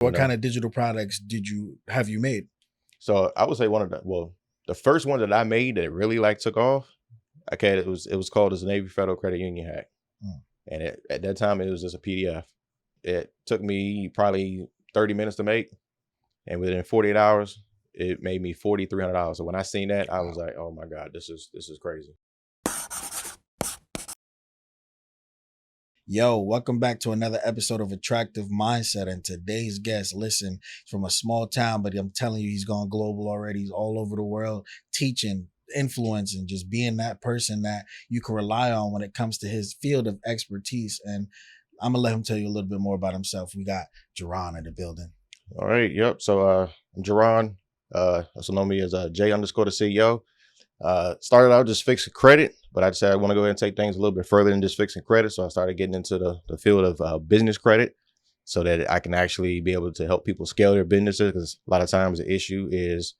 you What kind know. of digital products have you made? So I would say the first one that I made that really like took off. Okay, it was called as the Navy Federal Credit Union hack, Mm. and at that time it was just a PDF. It took me probably 30 minutes to make, and within 48 hours, it made me $4,300. So when I seen that, I was Wow. like, "Oh my God, this is crazy." Yo, welcome back to another episode of Attractive Mindset. And today's guest, listen, he's from a small town, but I'm telling you, he's gone global already. He's all over the world teaching, influencing, just being that person that you can rely on when it comes to his field of expertise. And I'm gonna let him tell you a little bit more about himself. We got Jaron in the building. All right, yep. So I'm Jaron, also know me as J underscore the CEO. Started out just fixing credit, but I decided I want to go ahead and take things a little bit further than just fixing credit. So I started getting into the field of business credit so that I can actually be able to help people scale their businesses. Because a lot of times the issue is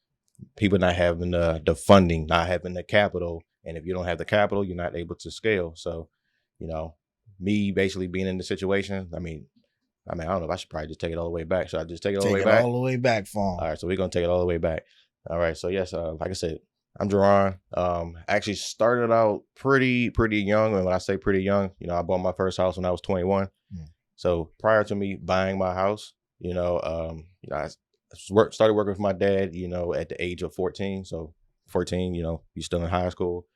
people not having the funding, not having the capital. And if you don't have the capital, you're not able to scale. So, you know, me basically being in the situation, I don't know if I should probably just take it all the way back. Should I just take it all the Take way it back? all the way back for All him. right, so we're gonna take it all the way back. All right, so yes, like I said, I'm Jaron. Actually started out pretty young, and when I say pretty young, I bought my first house when I was 21. Mm. So prior to me buying my house, I started working with my dad, at the age of 14. So 14, you're still in high school.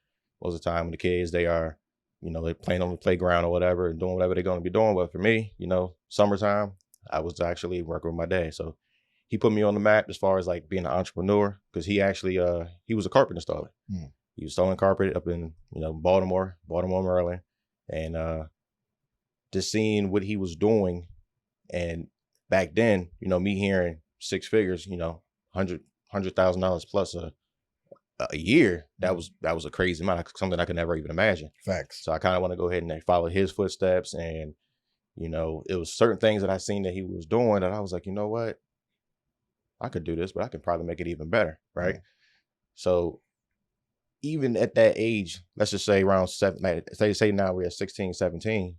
Most of the time when the kids they are, they're playing on the playground or whatever and doing whatever they're gonna be doing. But for me, summertime, I was actually working with my dad. So he put me on the map as far as like being an entrepreneur because he actually he was a carpet installer. Mm. He was installing carpet up in Baltimore, Maryland, and just seeing what he was doing. And back then, me hearing six figures, $100,000 plus a year, that was a crazy amount, something I could never even imagine. Facts. So I kind of want to go ahead and follow his footsteps. And it was certain things that I seen that he was doing that I was like, you know what, I could do this, but I can probably make it even better, right? Mm. So even at that age, let's just say around seven, like, say now we're at 16, 17,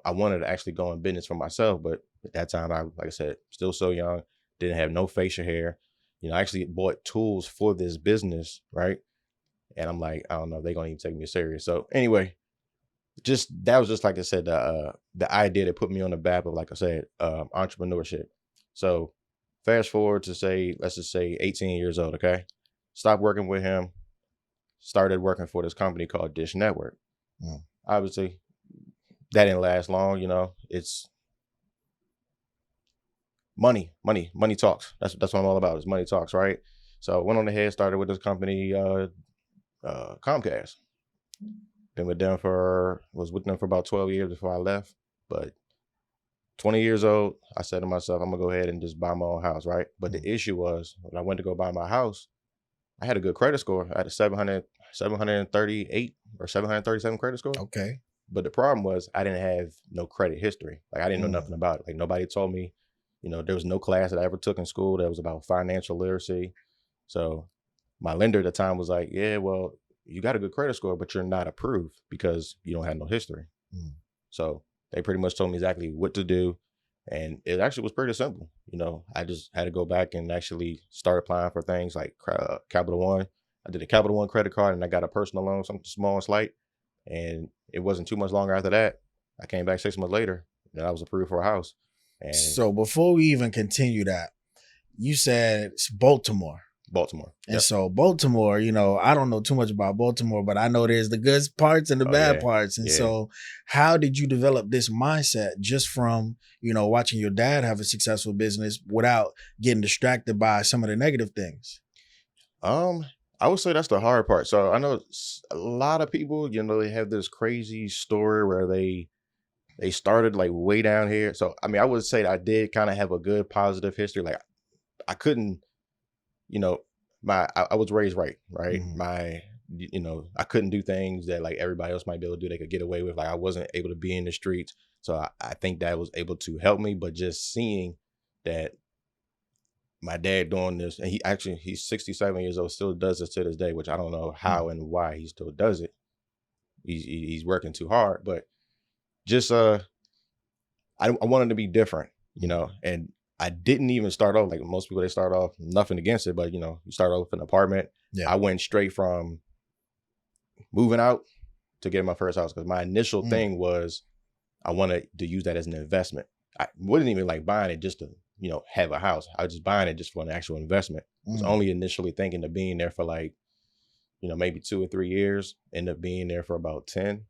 I wanted to actually go in business for myself. But at that time, like I said, still so young, didn't have no facial hair. I actually bought tools for this business, right? And I'm like, I don't know if they're going to even take me serious. So anyway, that was just like I said, the idea that put me on the map of, like I said, entrepreneurship. So fast forward to let's just say 18 years old, okay? Stopped working with him, started working for this company called Dish Network. Mm. Obviously, that didn't last long, it's money talks. That's what I'm all about, is money talks, right? So I went on ahead, started with this company, Comcast. Was with them for about 12 years before I left. But 20 years old, I said to myself, I'm gonna go ahead and just buy my own house, right? But the issue was when I went to go buy my house, I had a good credit score. I had a 738 or 737 credit score. Okay. But the problem was I didn't have no credit history. Like I didn't know Mm. nothing about it. Like nobody told me, there was no class that I ever took in school that was about financial literacy. So my lender at the time was like, yeah, well, you got a good credit score, but you're not approved because you don't have no history. Mm. So they pretty much told me exactly what to do. And it actually was pretty simple. I just had to go back and actually start applying for things like Capital One. I did a Capital One credit card and I got a personal loan, something small and slight. And it wasn't too much longer after that. I came back 6 months later and I was approved for a house. And So before we even continue that, you said it's Baltimore. Baltimore. And Yep. so Baltimore, I don't know too much about Baltimore, but I know there's the good parts and the Oh, bad yeah. parts. And Yeah. so how did you develop this mindset just from, watching your dad have a successful business without getting distracted by some of the negative things? I would say that's the hard part. So I know a lot of people, they have this crazy story where they started like way down here. So I would say that I did kind of have a good positive history. Like I couldn't, I was raised right. Mhm. I couldn't do things that like everybody else might be able to do. They could get away with. Like I wasn't able to be in the streets. So I think that was able to help me. But just seeing that my dad doing this, and he's 67 years old, still does this to this day, which I don't know how and why he still does it. He's working too hard, but just I wanted to be different, and I didn't even start off like most people. They start off nothing against it, but you know, you start off in an apartment. Yeah. I went straight from moving out to getting my first house because my initial thing was I wanted to use that as an investment. I wasn't even like buying it just to, you know, have a house. I was just buying it just for an actual investment. I was only initially thinking of being there for like, you know, maybe 2 or 3 years. Ended up being there for about 10.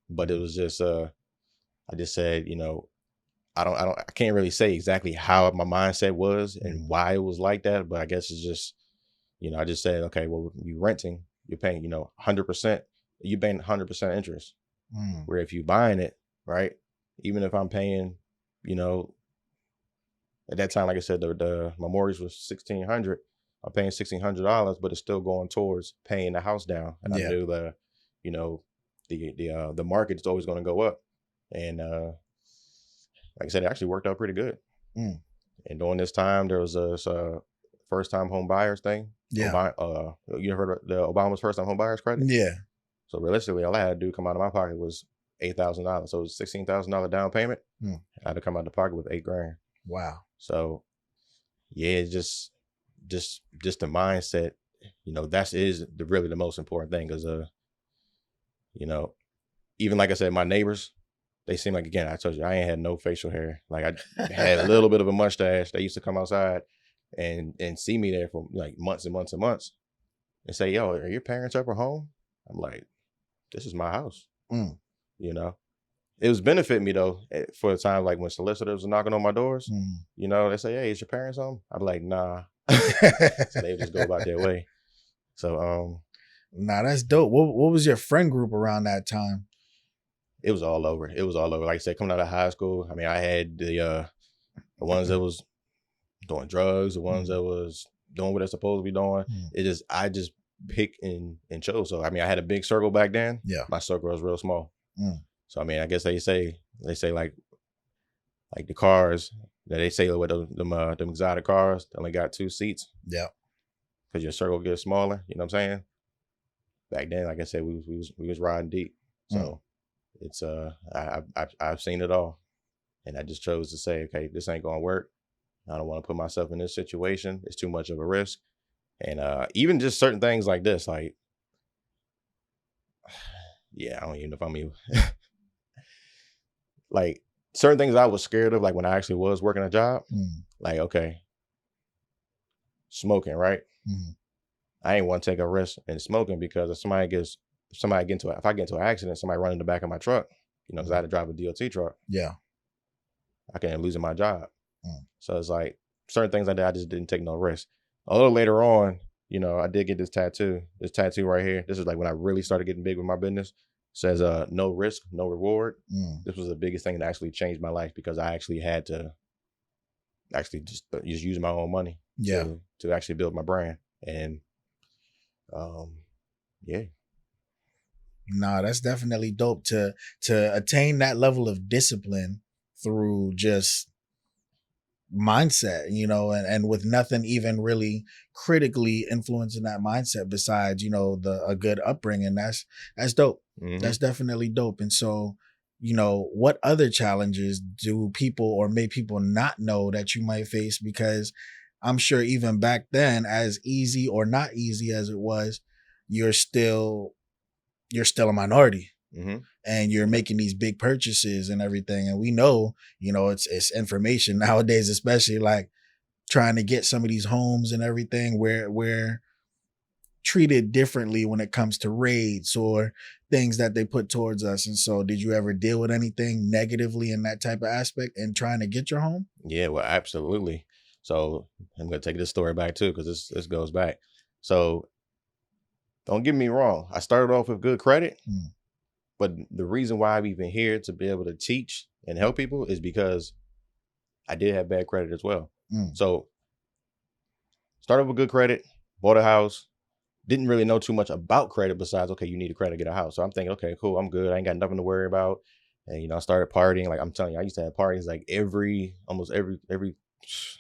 But it was just I just said, you know, I can't really say exactly how my mindset was and why it was like that, but I guess it's just, you know, I just said, okay, well, you renting, you're paying, you know, 100%, you're paying 100% interest. Where if you buying it, right, even if I'm paying, you know, at that time, like I said, my mortgage was $1,600. I'm paying $1,600, but it's still going towards paying the house down. And I knew that, you know, the market is always going to go up, and like I said, it actually worked out pretty good. And during this time, there was a first time home buyers thing. Yeah. You heard of the Obama's first time home buyers credit? Yeah. So realistically, all I had to do come out of my pocket was $8,000. So it was $16,000 down payment. I had to come out of the pocket with $8,000. Wow. So yeah, it's just the mindset, you know, really the most important thing. Cause you know, even like I said, my neighbors, they seem like, again, I told you, I ain't had no facial hair. Like I had a little bit of a mustache. They used to come outside and see me there for like months and months and months and say, yo, are your parents ever home? I'm like, this is my house. You know, it was benefiting me though for the time, like when solicitors were knocking on my doors, you know, they say, hey, is your parents home? I'm like, nah. So they just go about their way. So, nah, that's dope. What was your friend group around that time? It was all over. It was all over. Like I said, coming out of high school, I mean, I had the ones that was doing drugs, the ones that was doing what they're supposed to be doing. I just pick and chose. So I mean, I had a big circle back then. Yeah. My circle was real small. So I mean, I guess they say like the cars that they say with them exotic cars they only got 2 seats. Yeah. Because your circle gets smaller. You know what I'm saying? Back then, like I said, we was riding deep. So it's I've seen it all, and I just chose to say, okay, this ain't gonna work. I don't want to put myself in this situation. It's too much of a risk. And even just certain things like this, like, yeah, I don't even know if I'm even like certain things I was scared of, like when I actually was working a job, like, okay, smoking, right? I ain't want to take a risk in smoking because if I get into an accident, somebody run in the back of my truck, you know, because I had to drive a DOT truck. Yeah. I can end up losing my job. So it's like certain things like that, I just didn't take no risk. A little later on, you know, I did get this tattoo right here. This is like when I really started getting big with my business. It says, no risk, no reward. This was the biggest thing that actually changed my life because I actually had to actually just use my own money to actually build my brand. And yeah. Nah, that's definitely dope to attain that level of discipline through just mindset, you know, and with nothing even really critically influencing that mindset besides, you know, a good upbringing. That's dope. That's definitely dope. And so, you know, what other challenges do people or may people not know that you might face? Because I'm sure even back then, as easy or not easy as it was, you're still a minority. And you're making these big purchases and everything. And we know, you know, it's information nowadays, especially like trying to get some of these homes and everything where we're treated differently when it comes to rates or things that they put towards us. And so did you ever deal with anything negatively in that type of aspect in trying to get your home? Yeah, well, absolutely. So I'm going to take this story back too, because this goes back. So don't get me wrong. I started off with good credit. But the reason why I'm even here to be able to teach and help people is because I did have bad credit as well. So started with good credit, bought a house, didn't really know too much about credit besides, okay, you need a credit to get a house. So I'm thinking, okay, cool, I'm good. I ain't got nothing to worry about. And, you know, I started partying. Like I'm telling you, I used to have parties like almost every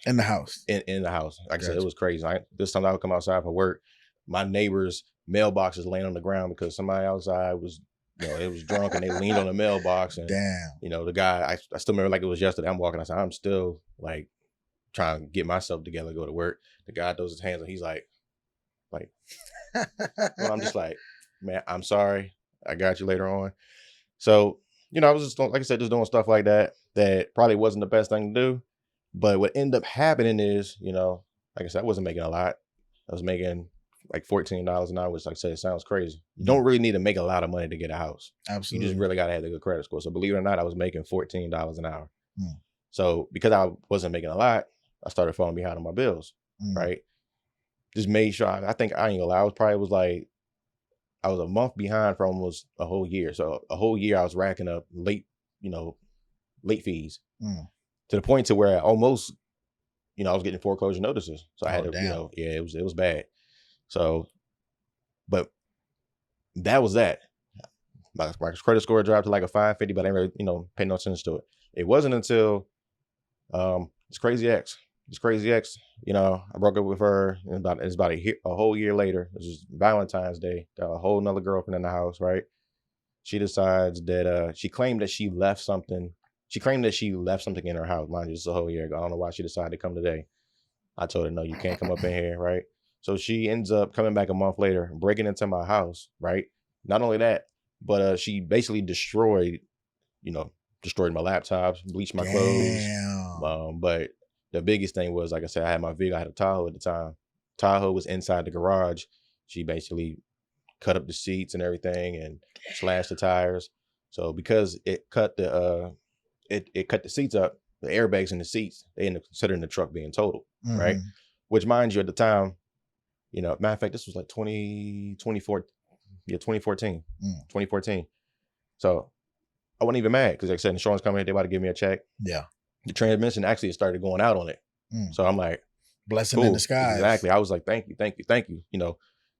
in the house. In the house. Like I said, it was crazy. This time I would come outside for work. My neighbors' mailboxes laying on the ground because somebody outside was, you know, it was drunk and they leaned on the mailbox and, damn, you know, the guy, I still remember like it was yesterday. I'm walking outside. I'm still like trying to get myself together, go to work. The guy throws his hands and he's like, well, I'm just like, man, I'm sorry. I got you later on. So, I was just, like I said, just doing stuff like that probably wasn't the best thing to do. But what ended up happening is, like I said, I wasn't making a lot. I was making like $14 an hour, which, like I said, it sounds crazy. You don't really need to make a lot of money to get a house. Absolutely. You just really got to have a good credit score. So believe it or not, I was making $14 an hour. So because I wasn't making a lot, I started falling behind on my bills, right? Just made sure, I think I ain't gonna lie, I was a month behind for almost a whole year. So a whole year I was racking up late fees to the point to where I almost, I was getting foreclosure notices. So I had to, damn. it was bad. So, but that was that. My credit score dropped to like a 550, but I didn't really, pay no attention to it. It wasn't until this crazy ex, I broke up with her, and it's about a whole year later. It was Valentine's Day. Got a whole nother girlfriend in the house, right? She decides that she claimed that she left something. She claimed that she left something in her house. Mind you, this is a whole year ago. I don't know why she decided to come today. I told her, no, you can't come up in here, right? So she ends up coming back a month later, breaking into my house, right? Not only that, but she basically destroyed my laptops, bleached my clothes. But the biggest thing was, like I said, I had my vehicle. I had a Tahoe at the time. Tahoe was inside the garage. She basically cut up the seats and everything and slashed the tires. So because it cut the seats up, the airbags in the seats, they ended up considering the truck being totaled, right? Which, mind you, at the time, matter of fact, this was like 2014. 2014. So I wasn't even mad because, like I said, insurance company, they about to give me a check. Yeah. The transmission actually started going out on it. So I'm like, blessing cool. in disguise. Exactly. I was like, thank you. The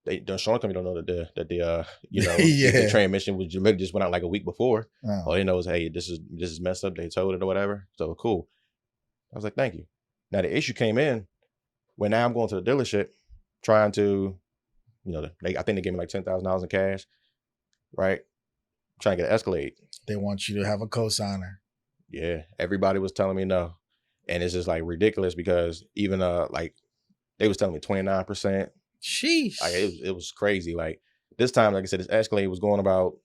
insurance company don't know that the Yeah. the transmission was just went out like a week before. All they know is, hey, this is messed up. They told it or whatever. So cool. I was like, thank you. Now the issue came in when now I'm going to the dealership trying to, I think they gave me like $10,000 in cash, right? Trying to get an Escalade. They want you to have a cosigner. Yeah, everybody was telling me no, and it's just like ridiculous because even like they was telling me 29%. Sheesh. Like it was crazy. Like this time, like I said, this Escalade was going about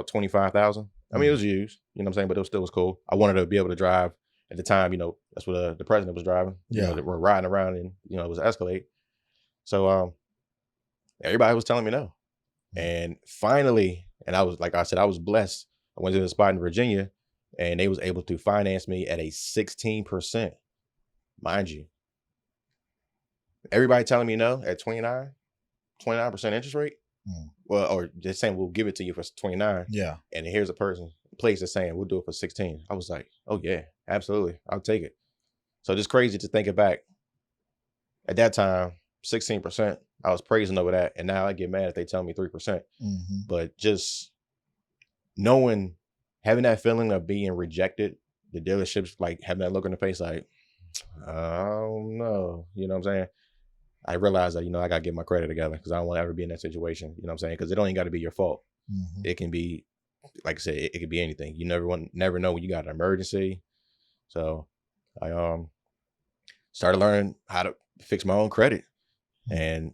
25,000. I mean, it was used, you know what I'm saying, but it still was cool. I wanted to be able to drive at the time. That's what the president was driving. Yeah, we're riding around and it was Escalade. So everybody was telling me no, and finally, and I was like I said, I was blessed. I went to the spot in Virginia. And they was able to finance me at a 16%, mind you. Everybody telling me no at 29% interest rate. Well, or just saying we'll give it to you for 29. Yeah. And here's a place that's saying we'll do it for 16. I was like, oh yeah, absolutely, I'll take it. So just crazy to think it back. At that time, 16%. I was praising over that, and now I get mad if they tell me 3%. But just knowing. Having that feeling of being rejected, the dealerships like having that look in the face like, I don't know, you know what I'm saying? I realized that, I got to get my credit together because I don't want to ever be in that situation, you know what I'm saying? Because it don't even got to be your fault. It can be, like I said, it could be anything. You never know when you got an emergency. So I started learning how to fix my own credit. And,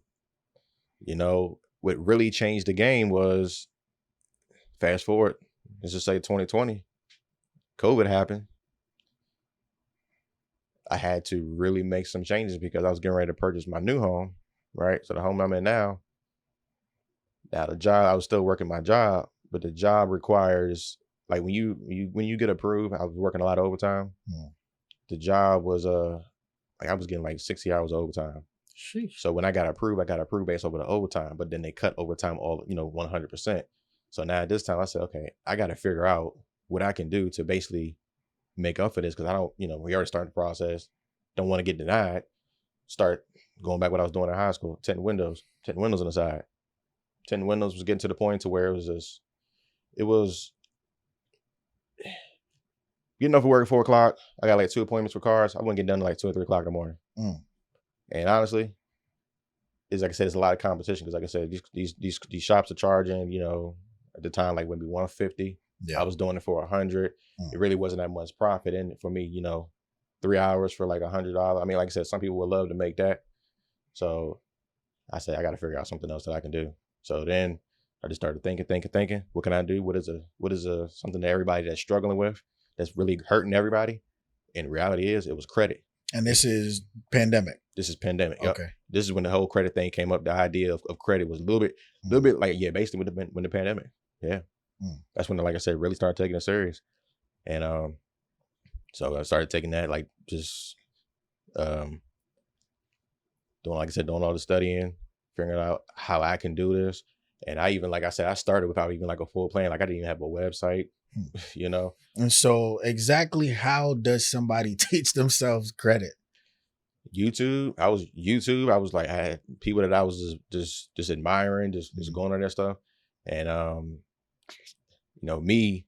what really changed the game was, fast forward, let's just say 2020, COVID happened. I had to really make some changes because I was getting ready to purchase my new home, right? So the home I'm in now the job, I was still working my job, but the job requires, like when you get approved, I was working a lot of overtime. The job was like I was getting like 60 hours of overtime. Sheesh. So when I got approved based over the overtime, but then they cut overtime all 100%. So now at this time I said, okay, I got to figure out what I can do to basically make up for this. Cause I don't, we already started the process. Don't want to get denied. Start going back what I was doing in high school, tinting windows on the side. Tinting windows was getting to the point to where it was getting off of work at 4 o'clock. I got like 2 appointments for cars. I wouldn't get done to like 2 or 3 o'clock in the morning. And honestly, it's like I said, it's a lot of competition because, like I said, these shops are charging, at the time like maybe 150. Yeah. I was doing it for 100. It really wasn't that much profit in it for me, 3 hours for like $100. I mean, like I said, some people would love to make that. So I said, I got to figure out something else that I can do. So then I just started thinking, what can I do? What is something that everybody that's struggling with, that's really hurting everybody? And reality is, it was credit. And this is pandemic. This is pandemic. Yep. Okay. This is when the whole credit thing came up. The idea of credit was a little bit like, yeah, basically when the pandemic. Yeah. That's when, like I said, really started taking it serious. And so I started taking that, like, just doing, like I said, doing all the studying, figuring out how I can do this. And I even, like I said, I started without even like a full plan. Like I didn't even have a website, you know. And so exactly how does somebody teach themselves credit? YouTube. I was like, I had people that I was just admiring, just going on their stuff. And you know, me,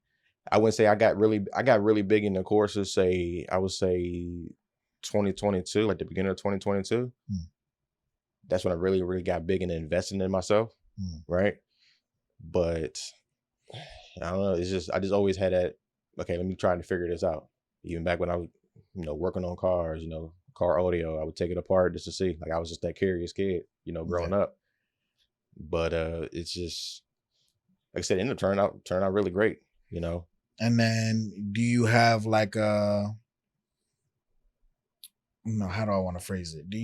I wouldn't say I got really big in the courses, I would say 2022, like the beginning of 2022. That's when I really, really got big into investing in myself. Right. But I don't know. It's just, I just always had that, okay, let me try to figure this out. Even back when I was, you know, working on cars, you know, car audio, I would take it apart just to see. Like I was just that curious kid, you know, growing up. But it's just, like I said, it ended up turned out really great, you know. And then do you have like a, how do I want to phrase it? Do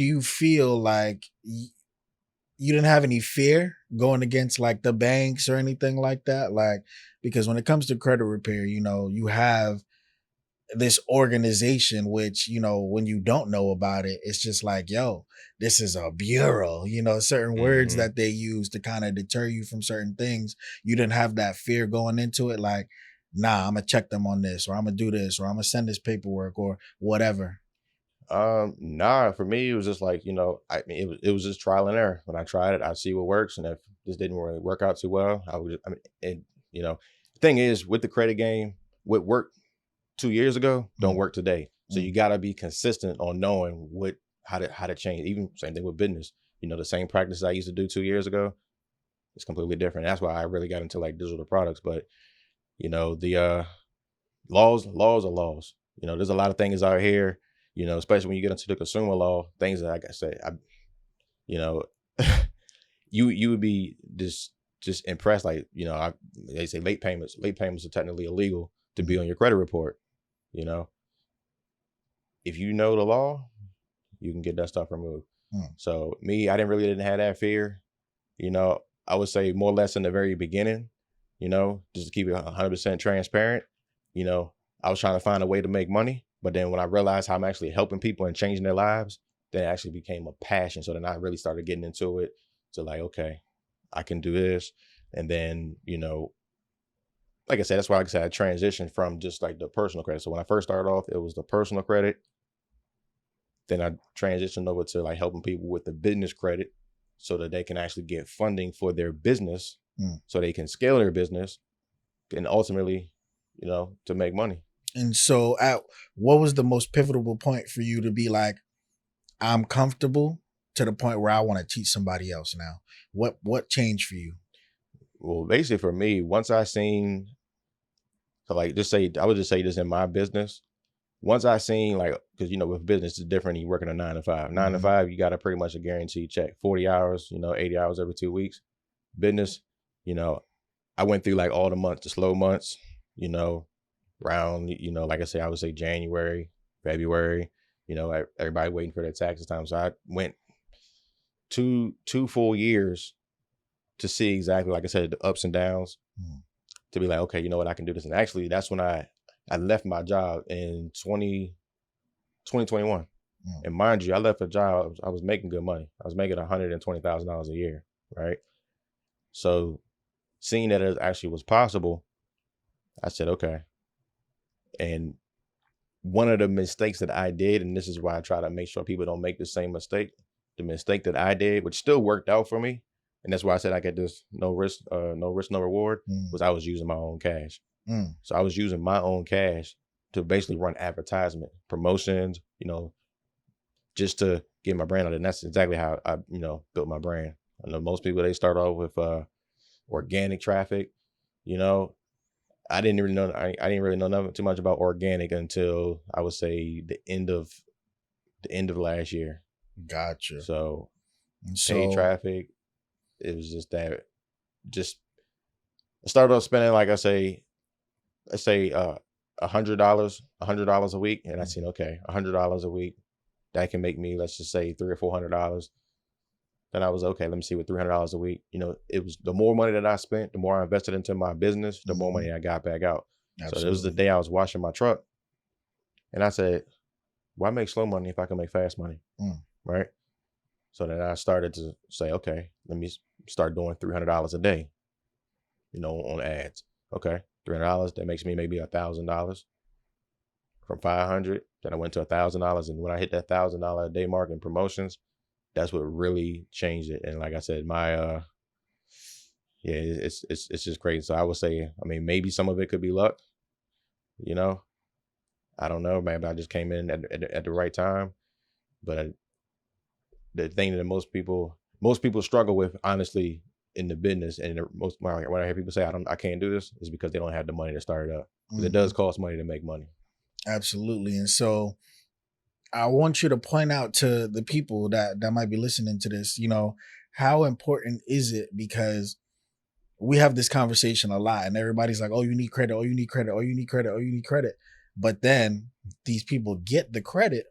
you feel like you didn't have any fear going against like the banks or anything like that? Like, because when it comes to credit repair, you know, you have this organization, which, you know, when you don't know about it, it's just like, yo, this is a bureau, you know, certain words that they use to kind of deter you from certain things. You didn't have that fear going into it. Like, nah, I'm gonna check them on this, or I'm gonna do this, or I'm gonna send this paperwork or whatever. Nah, for me, it was just like, you know, I mean, it was just trial and error. When I tried it, I'd see what works. And if this didn't really work out too well, you know, the thing is with the credit game, what worked 2 years ago don't work today. So you got to be consistent on knowing how to change. Even same thing with business. You know, the same practices I used to do 2 years ago, it's completely different. That's why I really got into like digital products. But you know, the laws are laws. You know, there's a lot of things out here. You know, especially when you get into the consumer law, things that, like I said, you know, you would be just impressed. Like, you know, they say late payments are technically illegal to be on your credit report. You know, if you know the law, you can get that stuff removed. So me, I didn't have that fear. You know, I would say more or less in the very beginning, you know, just to keep it 100% transparent. You know, I was trying to find a way to make money. But then when I realized how I'm actually helping people and changing their lives, then it actually became a passion. So then I really started getting into it. So like, okay, I can do this. And then, you know, like I said, that's why, like I said, I transitioned from just like the personal credit. So when I first started off, it was the personal credit. Then I transitioned over to like helping people with the business credit so that they can actually get funding for their business so they can scale their business and ultimately, you know, to make money. And so what was the most pivotal point for you to be like, I'm comfortable to the point where I want to teach somebody else now? What changed for you? Well, basically for me, once I seen, so like I would just say this in my business. Once I seen like, because you know, with business it's different than you working a 9 to 5. 9 to 5, you got a pretty much a guaranteed check, 40 hours, you know, 80 hours every 2 weeks. Business, you know, I went through like all the months, the slow months, you know, around, you know, like I say, I would say January, February, you know, everybody waiting for their taxes time. So I went two full years to see exactly, like I said, the ups and downs, to be like, okay, you know what, I can do this. And actually, that's when I left my job in 2021. And mind you, I left a job, I was making good money. I was making $120,000 a year, right? So seeing that it actually was possible, I said, okay. And one of the mistakes that I did, and this is why I try to make sure people don't make the same mistake, the mistake that I did, which still worked out for me, and that's why I said I get this no risk, no reward, was I was using my own cash. So I was using my own cash to basically run advertisement, promotions, you know, just to get my brand out. And that's exactly how I, you know, built my brand. I know most people, they start off with organic traffic, you know. I didn't really know. I didn't really know nothing too much about organic until I would say the end of last year. Gotcha. So And paid so, traffic. It was just that. Just I started off spending like let's say $100 a week, and I seen okay, $100 a week that can make me, let's just say $300 or $400. Then I was okay. Let me see what $300 a week. It was the more money that I spent, the more I invested into my business, the more mhm, money I got back out. So it was the absolutely. day I was washing my truck, and I said, "Why make slow money if I can make fast money?" Mm, Right. So then I started to say, okay, let me start doing $300 a day, on ads. Okay, $300 that makes me maybe $1,000 from 500. Then I went to $1,000, and when I hit that $1,000 a day mark in promotions, that's what really changed it. And like I said, my yeah, it's just crazy. So I would say, I mean, maybe some of it could be luck. You know, I don't know. Maybe I just came in at the right time. But the thing that most people struggle with, honestly, in the business, and when I hear people say I can't do this, is because they don't have the money to start it up. Because it does mhm, cost money to make money. absolutely. And so, I want you to point out to the people that might be listening to this, how important is it? Because we have this conversation a lot, and everybody's like, "Oh, you need credit. Oh, you need credit. Oh, you need credit. Oh, you need credit." But then these people get the credit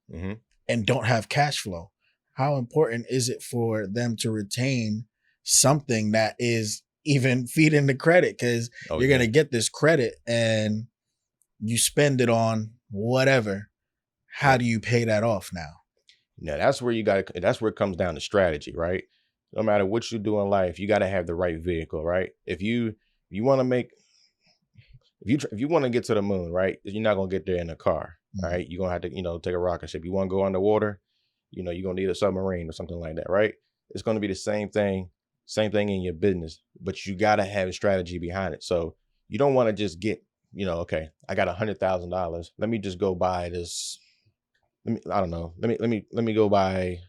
Hmm. and don't have cash flow. How important is it for them to retain something that is even feeding the credit? Because Oh you're gonna yeah. get this credit and you spend it on whatever. How Yep. do you pay that off now? Now that's where you got to. That's where it comes down to strategy, right? No matter what you do in life, you got to have the right vehicle, right? If you want to make if you want to get to the moon, right, you're not gonna get there in a car, Mm, right? You're gonna have to take a rocket ship. You want to go underwater, you're gonna need a submarine or something like that, right? It's gonna be the same thing in your business, but you gotta have a strategy behind it. So you don't want to just get, okay, I got $100,000. Let me just go buy this. I don't know. Let me go buy.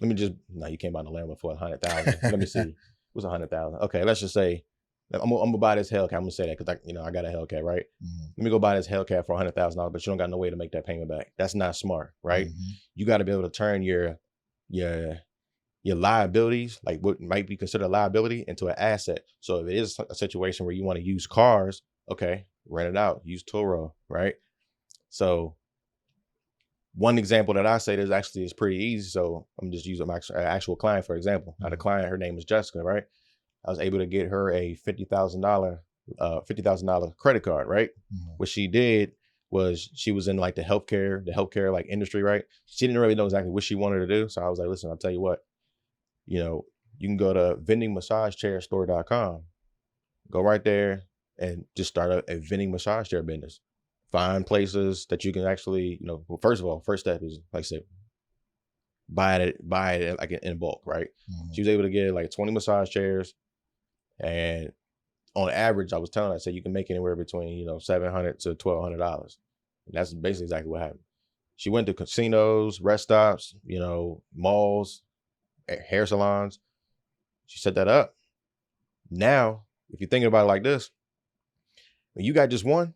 Let me just no, you can't buy the Lambo for 100,000. Let me see. What's 100,000? Okay, let's just say I'm gonna buy this Hellcat. I'm gonna say that because I got a Hellcat, right? mhm, Let me go buy this Hellcat for $100,000, but you don't got no way to make that payment back. That's not smart, right? mhm, You got to be able to turn your your liabilities, like what might be considered a liability, into an asset. So if it is a situation where you want to use cars, okay, rent it out, use Turo, right? So one example that I say is actually is pretty easy. So I'm just using my actual client for example. I had a mhm, client, her name is Jessica, right? I was able to get her a $50,000 credit card, right? mhm, What she did was she was in like the healthcare like industry, right? She didn't really know exactly what she wanted to do. So I was like, listen, I'll tell you what, you know, you can go to vendingmassagechairstore.com, go right there and just start a vending massage chair business. Find places that you can actually, well, first of all, first step is like I said, buy it like in bulk, right? mhm. She was able to get like 20 massage chairs, and on average, I was telling her, I said you can make anywhere between $700 to $1,200. And that's basically exactly what happened. She went to casinos, rest stops, malls, hair salons. She set that up. Now, if you're thinking about it like this, when you got just one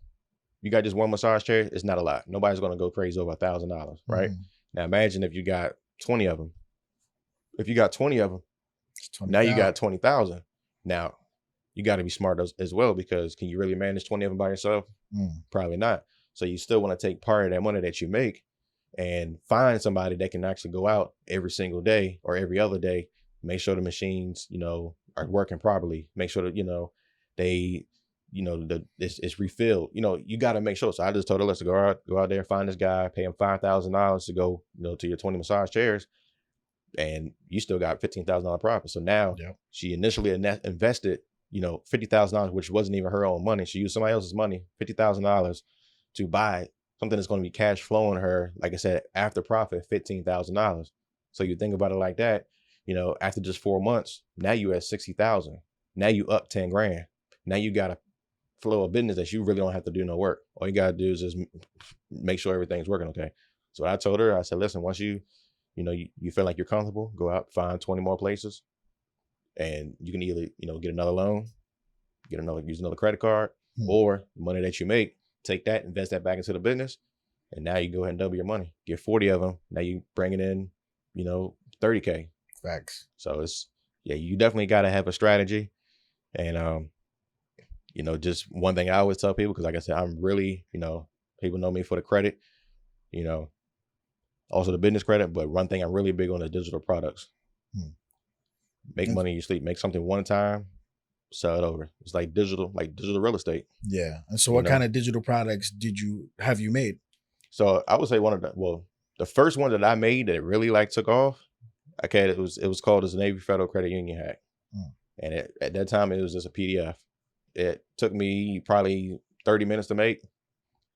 massage chair, it's not a lot. Nobody's gonna go crazy over $1,000, right? Mhm. Now imagine if you got 20 of them. If you got 20 of them, It's now you 20,000. got 20,000. Now you got to be smart as well, because can you really manage 20 of them by yourself? Mm, Probably not. So you still want to take part of that money that you make and find somebody that can actually go out every single day or every other day, make sure the machines, are working properly, make sure that, they, it's refilled. You got to make sure. So I just told her, let's go out there, find this guy, pay him $5,000 to go, to your 20 massage chairs, and you still got $15,000 profit. So now yep. she initially invested, $50,000, which wasn't even her own money. She used somebody else's money, $50,000, to buy something that's going to be cash flowing her, like I said, after profit, $15,000. So you think about it like that, after just 4 months, now you at 60,000. Now you up 10 grand. Now you got a flow of business that you really don't have to do no work. All you got to do is just make sure everything's working okay. So I told her, I said, listen, once you feel like you're comfortable, go out, find 20 more places, and you can either, get another loan, use another credit card, Hmm. or the money that you make, take that, invest that back into the business, and now you go ahead and double your money. Get 40 of them. Now you bringing in, 30K. Facts. So you definitely got to have a strategy. And, just one thing I always tell people, because like I said, I'm really, people know me for the credit, also the business credit, but one thing I'm really big on is digital products. Hmm. Make money in your sleep. Make something one time, sell it over. It's like digital real estate. Yeah. And so what kind of digital products have you made? So I would say the first one that I made that really took off, it was called as the Navy Federal Credit Union hack. And at that time it was just a PDF. It took me probably 30 minutes to make,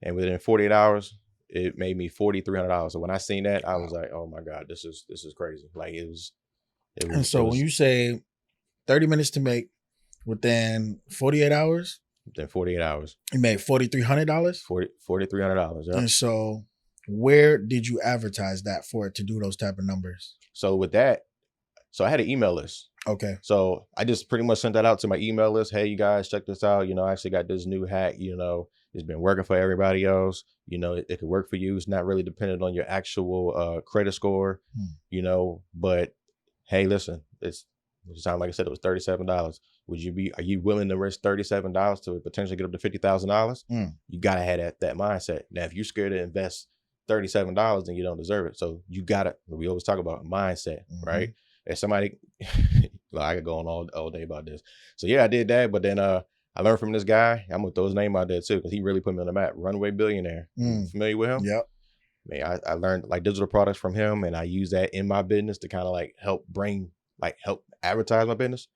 and within 48 hours, it made me $4,300. So when I seen that, I was like, "Oh my God, this is crazy!" Like it was. And so when you say 30 minutes to make, within 48 hours, within 48 hours, you made $4,300. $4,300. Yeah. And so, where did you advertise that for it to do those type of numbers? So with that, I had an email list. Okay. So I just pretty much sent that out to my email list. Hey, you guys, check this out. I actually got this new hack. It's been working for everybody else. It could work for you. It's not really dependent on your actual credit score. But hey, listen, it sounded like I said it was $37. Are you willing to risk $37 to potentially get up to $50,000? You gotta have that mindset. Now, if you're scared to invest $37, then you don't deserve it. So we always talk about mindset, right? If somebody, I could go on all day about this. So yeah, I did that, but then I learned from this guy. I'm gonna throw his name out there too, because he really put me on the map. Runaway Billionaire. Familiar with him? Yep. Man, I learned digital products from him, and I use that in my business to kind of help advertise my business.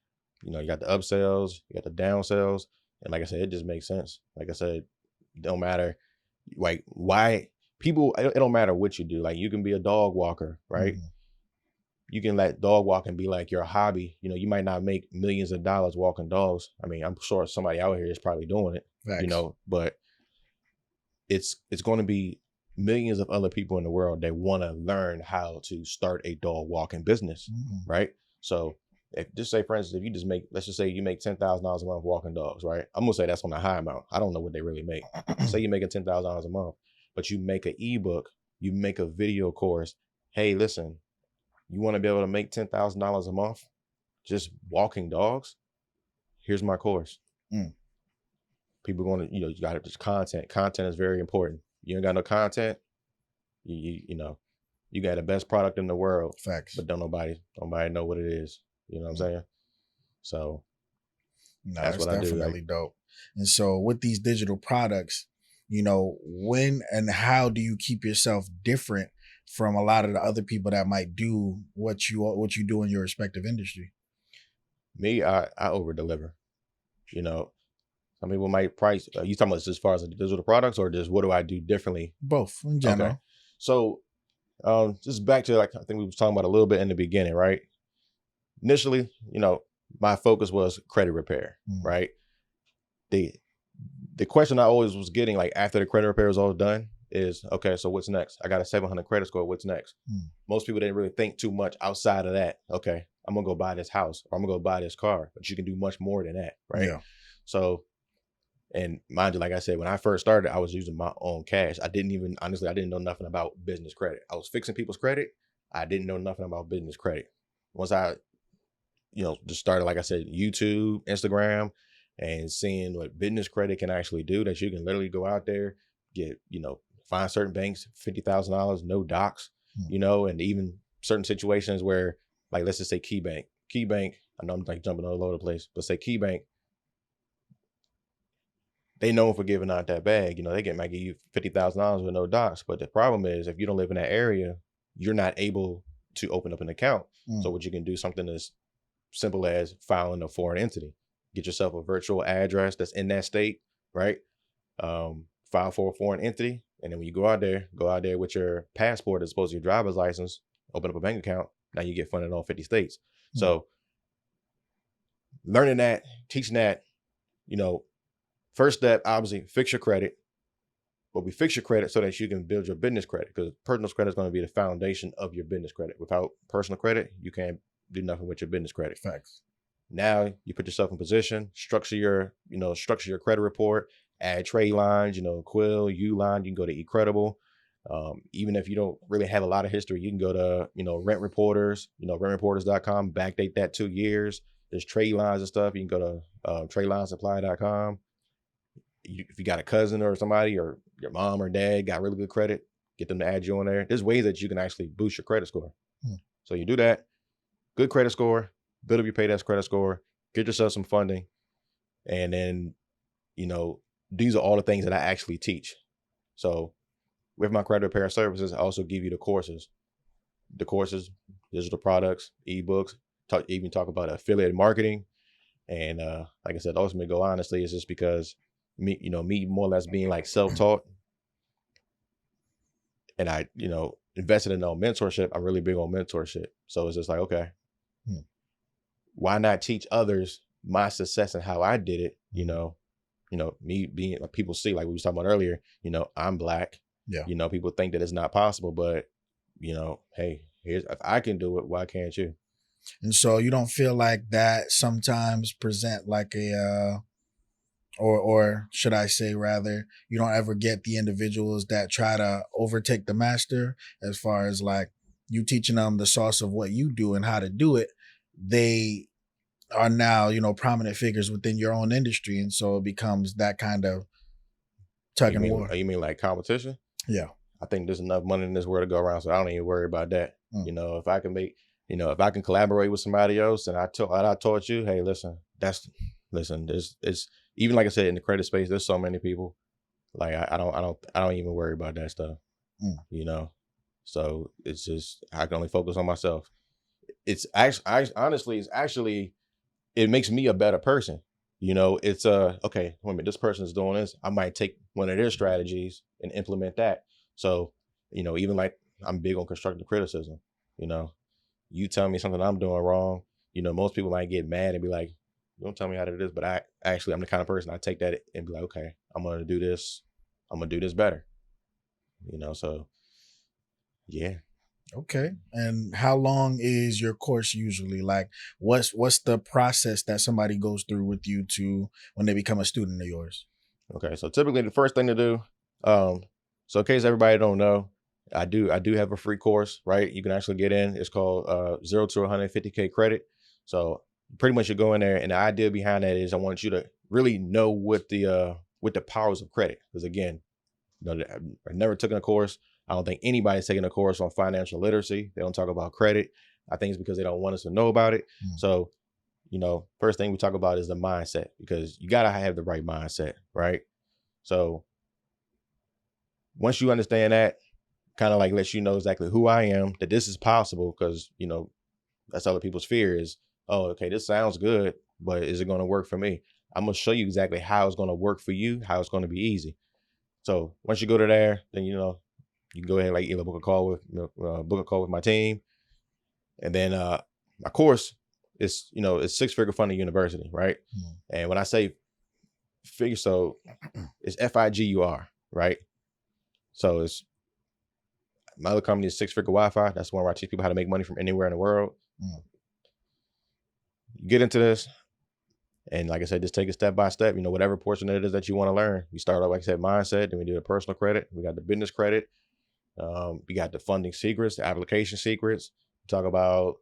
You got the upsells, you got the downsells, and like I said, it just makes sense. Like I said, it don't matter why people. It don't matter what you do. Like you can be a dog walker, right? You can let dog walking be like your hobby. You might not make millions of dollars walking dogs. I mean, I'm sure somebody out here is probably doing it. Facts. But it's going to be millions of other people in the world that want to learn how to start a dog walking business, right? So just say, for instance, if you let's just say you make $10,000 a month walking dogs, right? I'm gonna say that's on a high amount. I don't know what they really make. Say you're making $10,000 a month, but you make an ebook, you make a video course. Hey, listen, you want to be able to make $10,000 a month just walking dogs? Here's my course. People going to, you got to just content. Content is very important. You ain't got no content, you got the best product in the world. Facts. But don't nobody know what it is. You know what I'm saying? So that's what I do. Definitely dope. And so with these digital products, when and how do you keep yourself different from a lot of the other people that might do what you do in your respective industry? Me, I over deliver. Some people might price. You talking about this as far as the digital products, or just what do I do differently? Both in general. Okay. So, just back to I think we was talking about a little bit in the beginning, right? Initially, my focus was credit repair, right? The question I always was getting, after the credit repair was all done, is okay. So what's next? I got a 700 credit score. What's next? Most people didn't really think too much outside of that. Okay, I'm gonna go buy this house, or I'm gonna go buy this car, but you can do much more than that, right? Yeah. So. And mind you, like I said, when I first started, I was using my own cash. I didn't know nothing about business credit. I was fixing people's credit. I didn't know nothing about business credit. Once I, just started, like I said, YouTube, Instagram, and seeing what business credit can actually do, that you can literally go out there, get, find certain banks, $50,000, no docs, and even certain situations where, let's just say Key Bank, I know I'm jumping all over the place, but say Key Bank, they known for giving out that bag. They might give you $50,000 with no docs. But the problem is, if you don't live in that area, you're not able to open up an account. So what you can do, something as simple as filing a foreign entity. Get yourself a virtual address that's in that state, right? File for a foreign entity. And then when you go out there with your passport as opposed to your driver's license, open up a bank account. Now you get funded in all 50 states. So learning that, teaching that, first step, obviously, fix your credit. But we fix your credit so that you can build your business credit, because personal credit is going to be the foundation of your business credit. Without personal credit, you can't do nothing with your business credit. Facts. Now you put yourself in position, structure your credit report, add trade lines, Quill, Uline, you can go to eCredible. Even if you don't really have a lot of history, you can go to, Rent Reporters, rentreporters.com, backdate that 2 years. There's trade lines and stuff. You can go to tradelinesupply.com. If you got a cousin or somebody or your mom or dad got really good credit, get them to add you on there. There's ways that you can actually boost your credit score. So you do that, good credit score, build up your pay credit score, get yourself some funding. And then, these are all the things that I actually teach. So with my credit repair services, I also give you the courses, digital products, ebooks, even talk about affiliate marketing. And like I said, ultimately, go honestly, it's just because me more or less being like self-taught, and I, invested in mentorship. I'm really big on mentorship. So it's just like, okay, why not teach others my success and how I did it? Me being, people see, like we was talking about earlier, I'm Black. Yeah. People think that it's not possible, but hey, if I can do it, why can't you? And so you don't feel like that sometimes present like or should I say rather, you don't ever get the individuals that try to overtake the master as far as like you teaching them the sauce of what you do and how to do it. They are now, prominent figures within your own industry. And so it becomes that kind of tug and war. You mean like competition? Yeah. I think there's enough money in this world to go around, so I don't even worry about that. If I can if I can collaborate with somebody else and I taught you, hey, listen, it's even like I said, in the credit space, there's so many people. Like I don't even worry about that stuff. So it's just, I can only focus on myself. It's actually, it makes me a better person. It's okay, wait a minute, this person is doing this. I might take one of their strategies and implement that. So, even like I'm big on constructive criticism. You tell me something I'm doing wrong. Most people might get mad and be like, don't tell me how to do this. But I'm the kind of person, I take that and be like, okay, I'm going to do this. I'm going to do this better. So yeah. Okay. And how long is your course usually? Like what's the process that somebody goes through with you to when they become a student of yours? Okay. So typically the first thing to do, so in case everybody don't know, I do have a free course, right? You can actually get in. It's called 0 to 150K credit. So pretty much you go in there, and the idea behind that is I want you to really know what the powers of credit. Because again, I never took a course. I don't think anybody's taking a course on financial literacy. They don't talk about credit. I think it's because they don't want us to know about it. So, first thing we talk about is the mindset, because you got to have the right mindset, right? So once you understand that, kind of like lets you know exactly who I am, that this is possible, because, that's other people's fear is, oh, okay, this sounds good, but is it going to work for me? I'm going to show you exactly how it's going to work for you, how it's going to be easy. So once you go to there, then, you can go ahead and like either book a call with my team. And then my course is, it's Six Figure Funding University, right? And when I say figure, so it's FIGUR, right? So it's, my other company is Six Figure Wi-Fi. That's one where I teach people how to make money from anywhere in the world. You get into this, and like I said, just take it step by step. Whatever portion it is that you want to learn. We start off, like I said, mindset. Then we do the personal credit. We got the business credit. We got the funding secrets, the application secrets. Talk about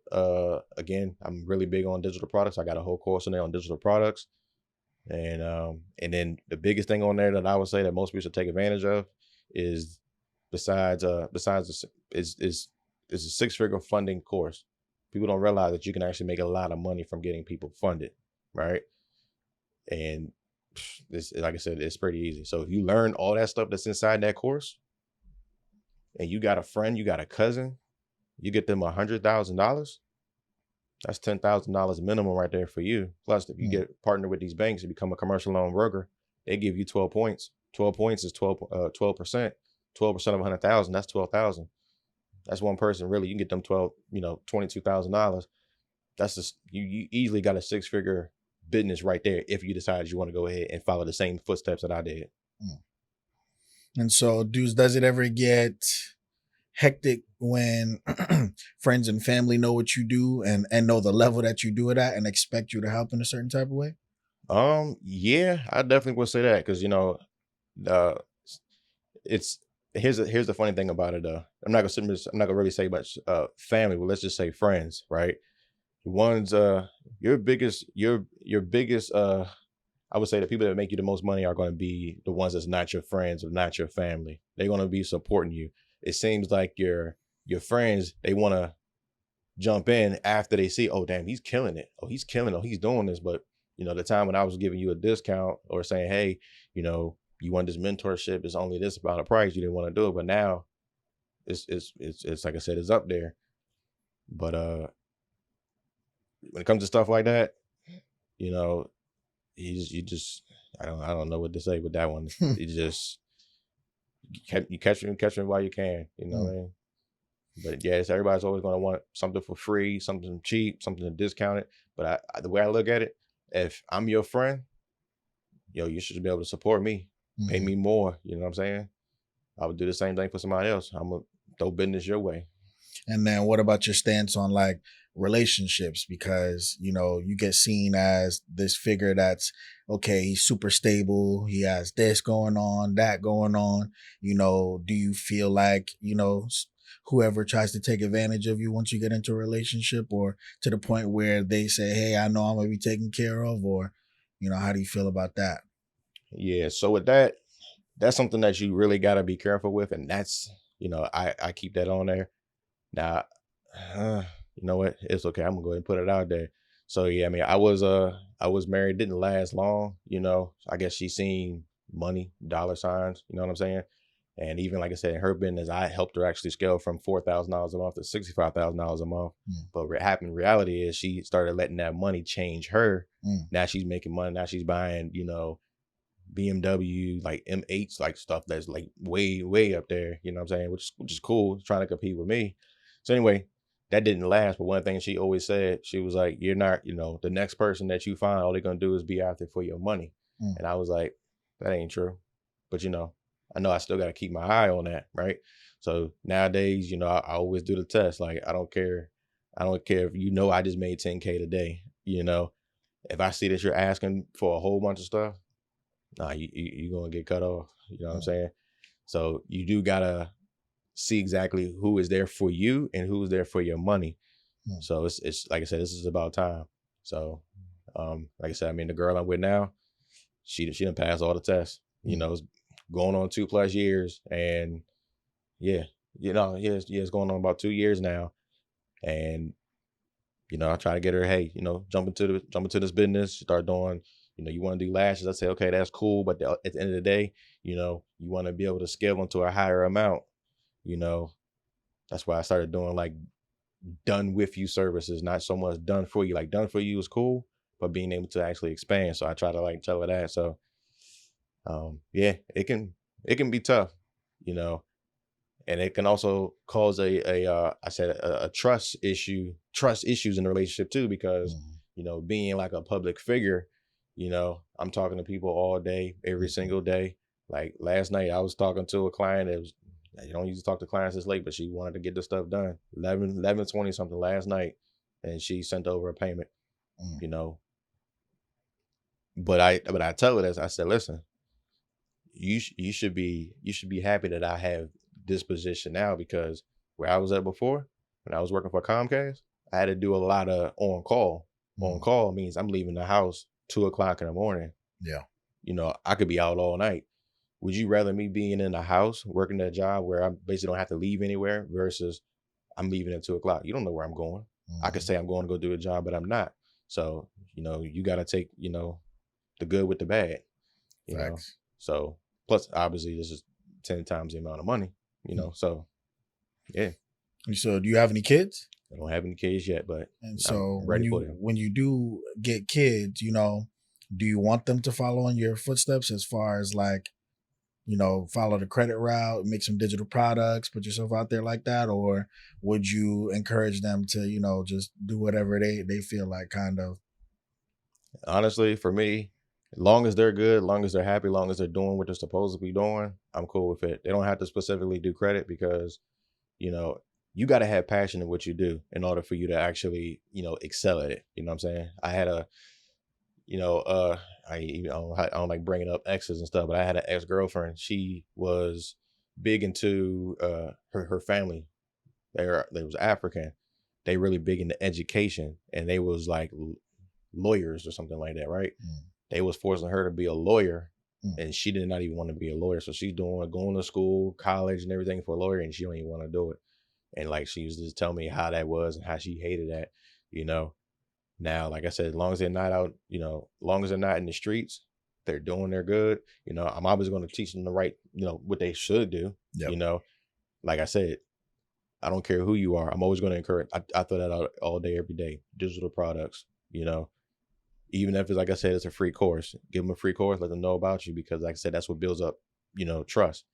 again, I'm really big on digital products. I got a whole course in there on digital products. And then the biggest thing on there that I would say that most people should take advantage of is besides is a six-figure funding course. People don't realize that you can actually make a lot of money from getting people funded, right? And this, like I said, it's pretty easy. So if you learn all that stuff that's inside that course, and you got a friend, you got a cousin, you get them $100,000, that's $10,000 minimum right there for you. Plus, if you get partnered with these banks and become a commercial loan broker, they give you 12 points. 12 points is 12%. 12% of 100,000, that's 12,000. That's one person. Really, you can get them $22,000. That's just, you easily got a six-figure business right there if you decide you want to go ahead and follow the same footsteps that I did. And so, does it ever get hectic when friends and family know what you do and know the level that you do it at and expect you to help in a certain type of way? Yeah, I definitely would say that because uh, it's here's the funny thing about it. I'm not gonna really say much family, but let's just say friends, right? One's your biggest I would say the people that make you the most money are going to be the ones that's not your friends or not your family. They're going to be supporting you. It seems like your friends, they want to jump in after they see, oh damn, he's killing it. Oh, he's killing it. Oh, he's doing this. But the time when I was giving you a discount or saying, hey, you want this mentorship, it's only this about a price, you didn't want to do it. But now it's like I said, it's up there. But when it comes to stuff like that, you know, you just I don't know what to say with that one. You just you catch me while you can, you know what I Mm, mean? But yes, everybody's always gonna want something for free, something cheap, something discounted. But the way I look at it, if I'm your friend, you should be able to support me, pay mhm. me more. You know what I'm saying? I would do the same thing for somebody else. I'm gonna throw business your way. And then what about your stance on like relationships? Because, you get seen as this figure that's okay, he's super stable, he has this going on, that going on. Do you feel like, whoever tries to take advantage of you once you get into a relationship, or to the point where they say, hey, I know I'm gonna be taken care of, or, how do you feel about that? Yeah. So with that, that's something that you really gotta be careful with, and that's I keep that on there. Now, uh, you know what? It's okay. I'm gonna go ahead and put it out there. So yeah, I mean, I was married, didn't last long. I guess she seen money, dollar signs. You know what I'm saying? And even like I said, in her business, I helped her actually scale from $4,000 a month to $65,000 a month. Mm, But what happened in reality is she started letting that money change her. mm, Now she's making money. Now she's buying, BMW, like M8s, like stuff that's like way, way up there, you know what I'm saying? Which is cool, trying to compete with me. So anyway, that didn't last. But one thing she always said, she was like, you're not, the next person that you find, all they're gonna do is be after for your money. mm, And I was like, that ain't true. But I know I still gotta keep my eye on that, right? So nowadays, I always do the test. Like I don't care. I don't care if I just made 10K today. If I see that you're asking for a whole bunch of stuff, nah, you gonna get cut off. You know what I'm mm, saying? So you do gotta see exactly who is there for you and who's there for your money. mm, So it's like I said, this is about time. So like I said, I mean the girl I'm with now, she done passed all the tests. mm. It's going on 2+ years, and yeah, it's going on about 2 years now. And I try to get her, hey, jump into this business, start doing, you want to do lashes. I say, okay, that's cool. But at the end of the day, you want to be able to scale into a higher amount. You know, that's why I started doing like done with you services, not so much done for you. Like done for you is cool, but being able to actually expand. So I try to like tell her that. So yeah, it can be tough, you know, and it can also cause I said a trust issues in the relationship too, because Mhm, being like a public figure, I'm talking to people all day, every mhm, single day. Like last night I was talking to a client that was, you don't usually talk to clients this late, but she wanted to get this stuff done 11:20 something last night, and she sent over a payment, mm, you know but I tell her this. I said, listen, you should be happy that I have this position now, because where I was at before, when I was working for Comcast, I had to do a lot of on call. On mm. call means I'm leaving the house 2 o'clock in the morning. Yeah. I could be out all night. Would you rather me being in the house working a job where I basically don't have to leave anywhere versus I'm leaving at 2 o'clock? You don't know where I'm going. I could Mhm. say I'm going to go do a job, but I'm not. So, you got to take, the good with the bad you know. Facts. So plus obviously this is 10 times the amount of money, Mm. so yeah. And so, do you have any kids? I don't have any kids yet, but And I'm so, when ready for you them. when you do get kids, do you want them to follow in your footsteps as far as like, follow the credit route, make some digital products, put yourself out there like that, or would you encourage them to, just do whatever they feel like, kind of? Honestly, for me, long as they're good, long as they're happy, long as they're doing what they're supposed to be doing, I'm cool with it. They don't have to specifically do credit, because you know, you got to have passion in what you do in order for you to actually, excel at it. You know what I'm saying? I had a, you know, I don't like bringing up exes and stuff, but I had an ex girlfriend. She was big into her family. They was African. They really big into education, and they was like lawyers or something like that, right? Mm. They was forcing her to be a lawyer, Mm. and she did not even want to be a lawyer. So she's going to school, college, and everything for a lawyer, and she don't even want to do it. And like she used to tell me how that was and how she hated that, you know. Now, like I said, as long as they're not out, as long as they're not in the streets, they're doing their good. I'm always going to teach them the right, what they should do. Yep. Like I said, I don't care who you are. I'm always going to encourage. I throw that out all day, every day. Digital products, even if it's, like I said, it's a free course, give them a free course, let them know about you, because like I said, that's what builds up, trust,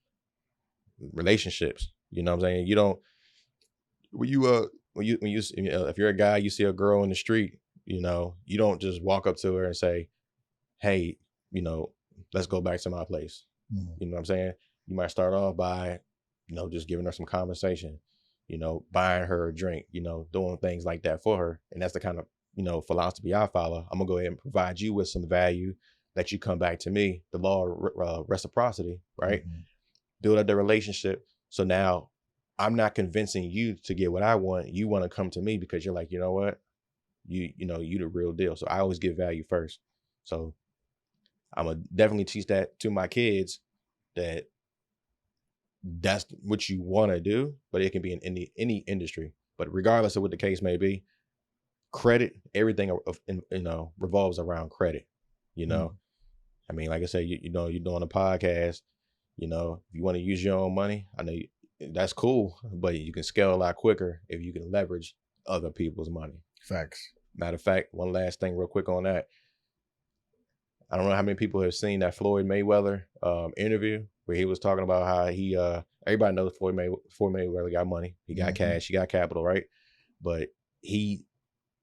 relationships. You know what I'm saying? You don't, when you if you're a guy, you see a girl in the street, you don't just walk up to her and say, hey, let's go back to my place. Mm. You know what I'm saying? You might start off by, just giving her some conversation, buying her a drink, doing things like that for her. And that's the kind of, philosophy I follow. I'm gonna go ahead and provide you with some value that you come back to me, the law of reciprocity, right? Mm-hmm. Build up the relationship. So now I'm not convincing you to get what I want. You want to come to me because you're like, you know what? You the real deal. So I always give value first. So I'm gonna definitely teach that to my kids, that that's what you want to do, but it can be in any industry. But regardless of what the case may be, credit, everything revolves around credit. Mm. I mean, like I said, you're doing a podcast. If you want to use your own money, I know that's cool, but you can scale a lot quicker if you can leverage other people's money. Facts. Matter of fact, one last thing real quick on that. I don't know how many people have seen that Floyd Mayweather interview where he was talking about how he everybody knows Floyd Mayweather got money. He got cash, he got capital, right? But he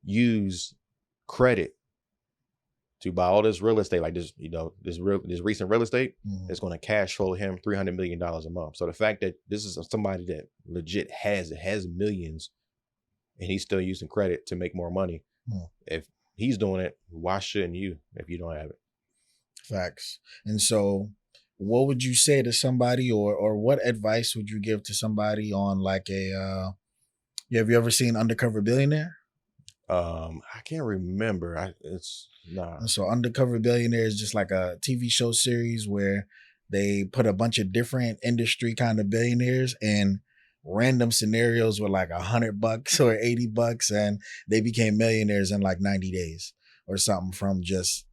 used credit to buy all this real estate, like this, this recent real estate. It's going to cash flow him $300 million a month. So the fact that this is somebody that legit has millions, and he's still using credit to make more money. If he's doing it, why shouldn't you if you don't have it? Facts. And so what would you say to somebody, or what advice would you give to somebody on like have you ever seen Undercover Billionaire? I can't remember. And so Undercover Billionaire is just like a TV show series where they put a bunch of different industry kind of billionaires in random scenarios with like $100 or $80, and they became millionaires in like 90 days or something from just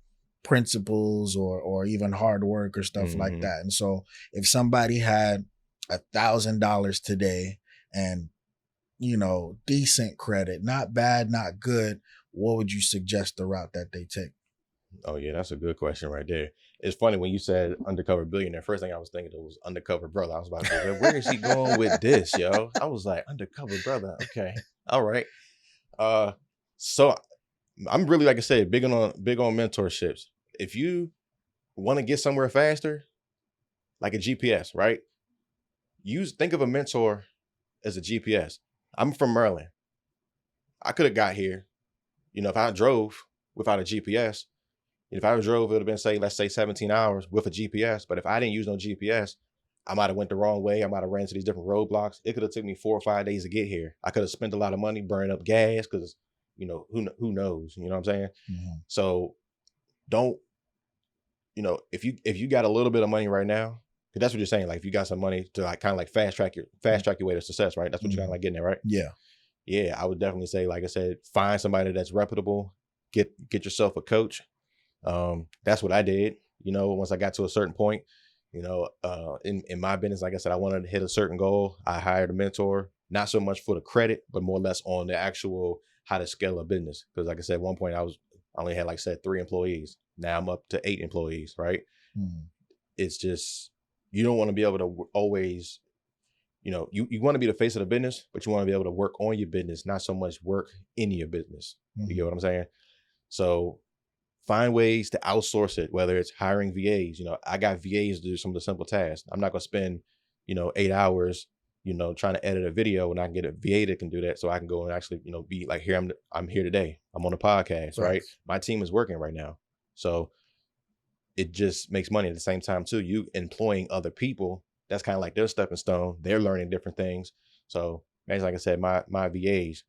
principles or even hard work or stuff like that. And so if somebody had $1,000 today and decent credit, not bad, not good, what would you suggest the route that they take? Oh yeah, that's a good question right there. It's funny when you said Undercover Billionaire. First thing I was thinking of was Undercover Brother. I was about to say, where is he going with this, yo? I was like, Undercover Brother. Okay, all right. So I'm really, like I said, big on mentorships. If you want to get somewhere faster, like a GPS, right? Think of a mentor as a GPS. I'm from Maryland. I could have got here, if I drove without a GPS. If I drove, it would have been, let's say 17 hours with a GPS. But if I didn't use no GPS, I might have went the wrong way. I might have ran into these different roadblocks. It could have took me 4 or 5 days to get here. I could have spent a lot of money burning up gas because, who knows? You know what I'm saying? Mm-hmm. So don't, if you got a little bit of money right now, because that's what you're saying. Like if you got some money to like kind of like fast track your way to success, right? That's what you're kind of like getting at, right? Yeah. Yeah, I would definitely say, like I said, find somebody that's reputable. Get yourself a coach. That's what I did. Once I got to a certain point, in my business, like I said, I wanted to hit a certain goal. I hired a mentor, not so much for the credit, but more or less on the actual how to scale a business. Because like I said, at one point I only had 3 employees. Now I'm up to 8 employees, right? Mm-hmm. It's just, you don't want to be able to always, you want to be the face of the business, but you want to be able to work on your business, not so much work in your business. You get what I'm saying? So find ways to outsource it, whether it's hiring VAs. I got VAs to do some of the simple tasks. I'm not going to spend, 8 hours, trying to edit a video, and I can get a VA that can do that, so I can go and actually, be like, here I'm here today. I'm on a podcast, right? Facts. My team is working right now, so it just makes money at the same time too. You employing other people, that's kind of like their stepping stone. They're learning different things. So as like I said, my VAs,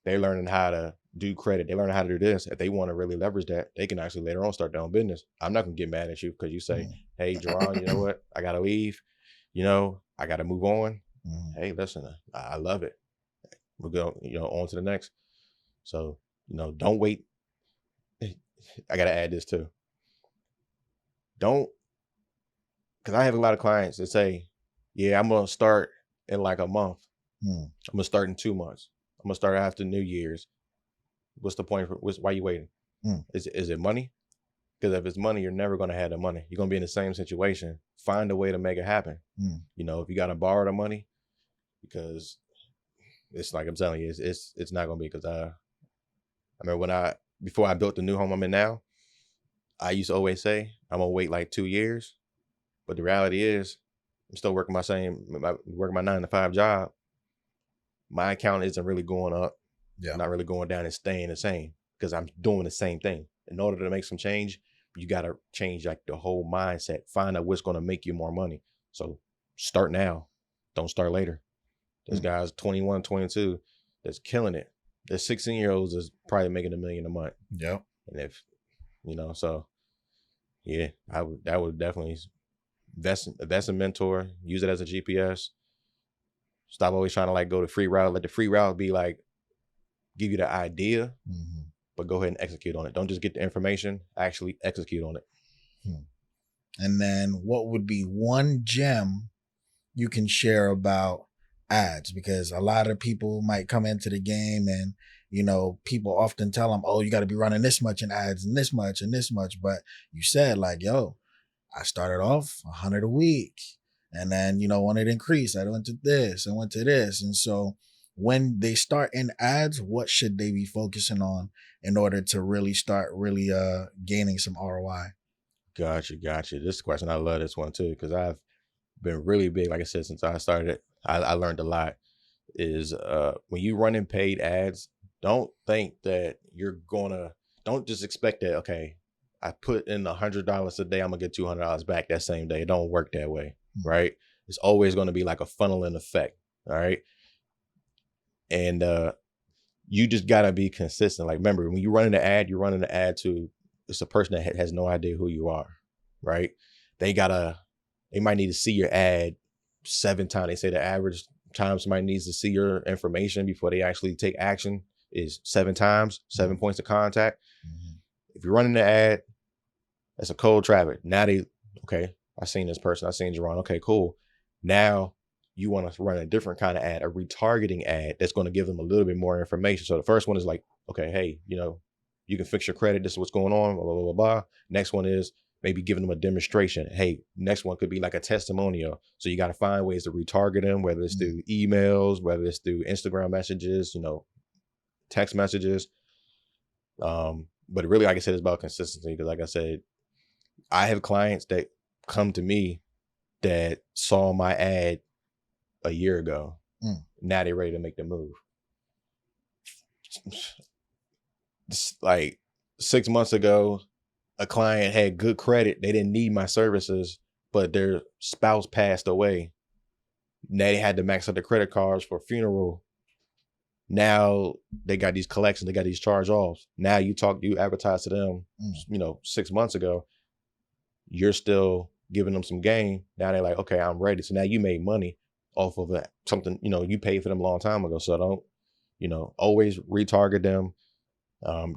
they're learning how to do credit. They learn how to do this. If they want to really leverage that, they can actually later on start their own business. I'm not gonna get mad at you because you say, hey, Jaron, you know what? I gotta leave. I gotta move on. Hey, listen, I love it. We'll go, on to the next. So, don't wait. I gotta add this too. Don't, because I have a lot of clients that say, yeah, I'm gonna start in like a month. I'm gonna start in 2 months. I'm gonna start after New Year's. What's the point? Why you waiting? Is it money? Because if it's money, you're never gonna have the money. You're gonna be in the same situation. Find a way to make it happen. If you gotta borrow the money, because it's like I'm telling you, it's not gonna be. Because I remember before I built the new home I'm in now, I used to always say I'm gonna wait like 2 years, but the reality is I'm still working my 9-to-5 job. My account isn't really going up, not really going down, and staying the same because I'm doing the same thing. In order to make some change, you gotta change like the whole mindset. Find out what's gonna make you more money. So start now, don't start later. There's guys 21, 22 that's killing it. There's 16-year-olds that's probably making $1 million a month. Yep. And if so yeah, that would definitely invest in mentor, use it as a GPS. Stop always trying to like go the free route. Let the free route be like give you the idea, but go ahead and execute on it. Don't just get the information, actually execute on it. And then what would be one gem you can share about ads? Because a lot of people might come into the game and, people often tell them, oh, you got to be running this much in ads and this much and this much. But you said like, yo, I started off 100 a week. And then, when it increased, I went to this, I went to this. And so when they start in ads, what should they be focusing on in order to really start gaining some ROI? Gotcha. This question, I love this one too, because I've been really big, like I said, since I started. I learned a lot. Is when you run in paid ads, don't think that don't just expect that, okay, I put in $100 a day, I'm gonna get $200 back that same day. It don't work that way, right? It's always gonna be like a funneling effect, all right? And you just gotta be consistent. Like, remember, when you run an ad, you're running an ad to, it's a person that has no idea who you are, right? They might need to see your ad 7 times. They say the average time somebody needs to see your information before they actually take action is 7 times, 7 points of contact. If you're running the ad, that's a cold traffic. Now okay, I seen this person, I seen Jaron. Okay, cool. Now you want to run a different kind of ad, a retargeting ad that's going to give them a little bit more information. So the first one is like, okay, hey, you can fix your credit. This is what's going on, blah, blah, blah, blah. Next one is maybe giving them a demonstration. Hey, next one could be like a testimonial. So you got to find ways to retarget them, whether it's through emails, whether it's through Instagram messages, text messages. But really, like I said, it's about consistency. Because like I said, I have clients that come to me that saw my ad a year ago. Now they're ready to make the move. Like 6 months ago, a client had good credit. They didn't need my services, but their spouse passed away. Now they had to max out their credit cards for a funeral. Now they got these collections, they got these charge offs. Now you advertise to them, 6 months ago, you're still giving them some gain. Now they're like, okay, I'm ready. So now you made money off of that. Something, you paid for them a long time ago. So don't, always retarget them.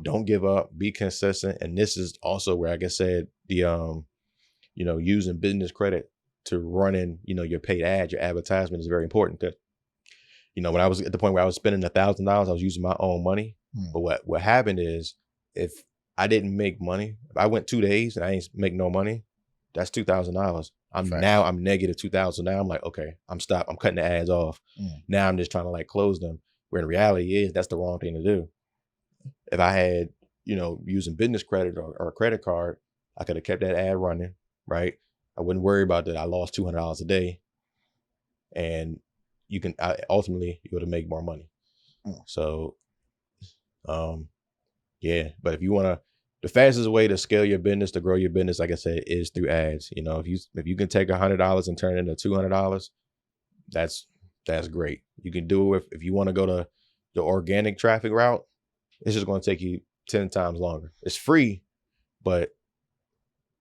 Don't give up, be consistent. And this is also where, like I said, the, using business credit to run in, your paid ad, your advertisement is very important. Because, when I was at the point where I was spending $1,000, I was using my own money. But what happened is, if I didn't make money, if I went 2 days and I ain't make no money, that's $2,000. I'm negative 2,000. Now I'm like, okay, I'm cutting the ads off. Now I'm just trying to like close them. Where in reality is, that's the wrong thing to do. If I had, using business credit or a credit card, I could have kept that ad running, right? I wouldn't worry about that. I lost $200 a day. And, you can ultimately be able to make more money. Mm. So, yeah. But if you want to, the fastest way to scale your business, to grow your business, like I said, is through ads. You know, if you can take $100 and turn it into $200, that's great. You can do it if you want to go to the organic traffic route. It's just going to take you 10 times longer. It's free, but